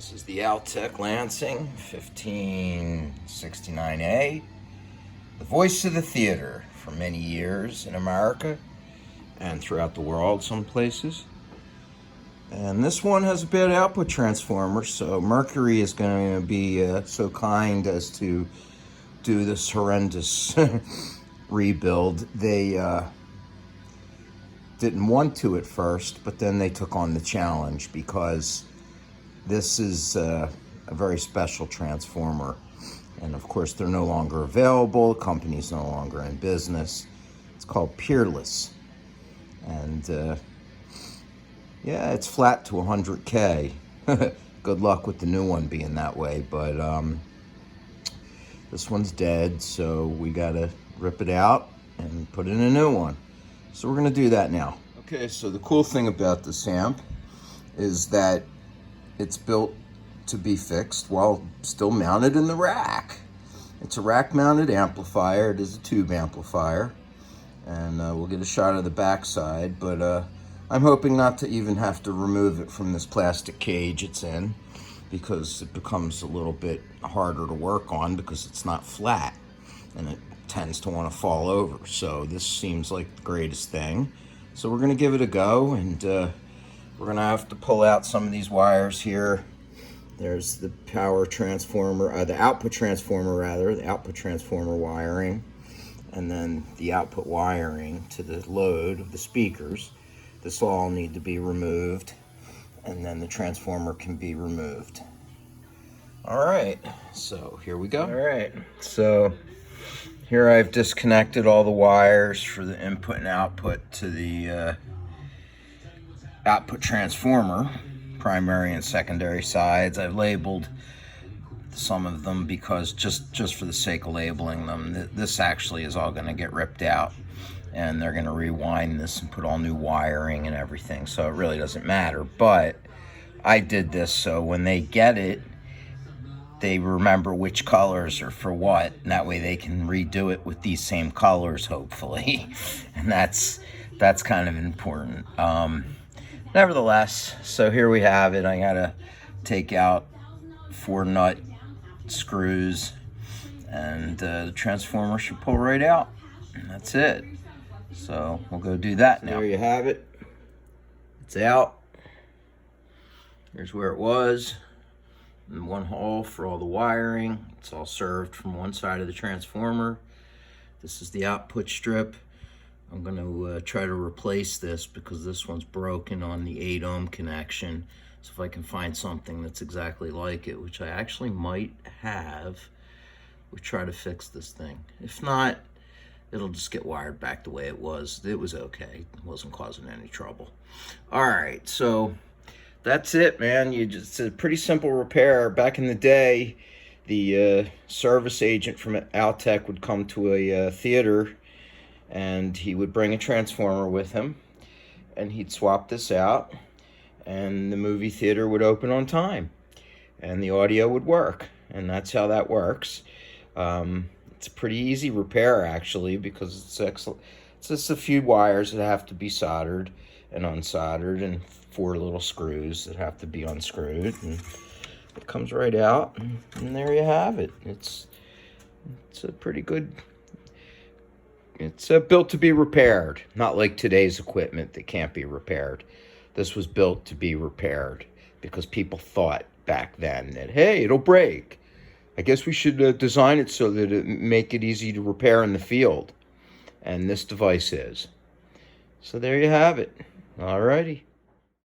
This is the Altec Lansing 1569A, the voice of the theater for many years in America and throughout the world some places. And this one has a bad output transformer, so Mercury is going to be so kind as to do this horrendous rebuild. They didn't want to at first, but then they took on the challenge because this is a very special transformer. And of course, they're no longer available. The company's no longer in business. It's called Peerless. And yeah, it's flat to 100K. Good luck with the new one being that way. But this one's dead, so we gotta rip it out and put in a new one. So we're gonna do that now. Okay, so the cool thing about this amp is that it's built to be fixed while still mounted in the rack. It's a rack-mounted amplifier. It is a tube amplifier. And we'll get a shot of the backside, but I'm hoping not to even have to remove it from this plastic cage it's in, because it becomes a little bit harder to work on because it's not flat and it tends to want to fall over. So this seems like the greatest thing. So we're going to give it a go, and we're going to have to pull out some of these wires here. There's the power transformer, the output transformer rather, the output transformer wiring, and then the output wiring to the load of the speakers. This will all need to be removed, and then the transformer can be removed. All right, so here we go. All right, so here I've disconnected all the wires for the input and output to the output transformer, primary and secondary sides. I've labeled some of them because just for the sake of labeling them, this actually is all going to get ripped out, and they're going to rewind this and put all new wiring and everything, so it really doesn't matter. But I did this so when they get it, they remember which colors are for what, and that way they can redo it with these same colors, hopefully. And that's kind of important. Nevertheless, so here we have it. I gotta take out 4 nut screws, and the transformer should pull right out, and that's it. So we'll go do that now. There you have it. It's out. Here's where it was. And one hole for all the wiring. It's all served from one side of the transformer. This is the output strip. I'm going to try to replace this because this one's broken on the 8 ohm connection. So if I can find something that's exactly like it, which I actually might have, we'll try to fix this thing. If not, it'll just get wired back the way it was. It was okay. It wasn't causing any trouble. All right, so that's it, man. It's a pretty simple repair. Back in the day, the service agent from Altec would come to a theater, and he would bring a transformer with him, and he'd swap this out, and the movie theater would open on time, and the audio would work, and that's how that works. It's a pretty easy repair, actually, because it's just a few wires that have to be soldered and unsoldered, and 4 little screws that have to be unscrewed, and it comes right out, and there you have it. It's a pretty good. It's built to be repaired, not like today's equipment that can't be repaired. This was built to be repaired because people thought back then that, hey, it'll break. I guess we should design it so that it make it easy to repair in the field. And this device is. So there you have it. All righty.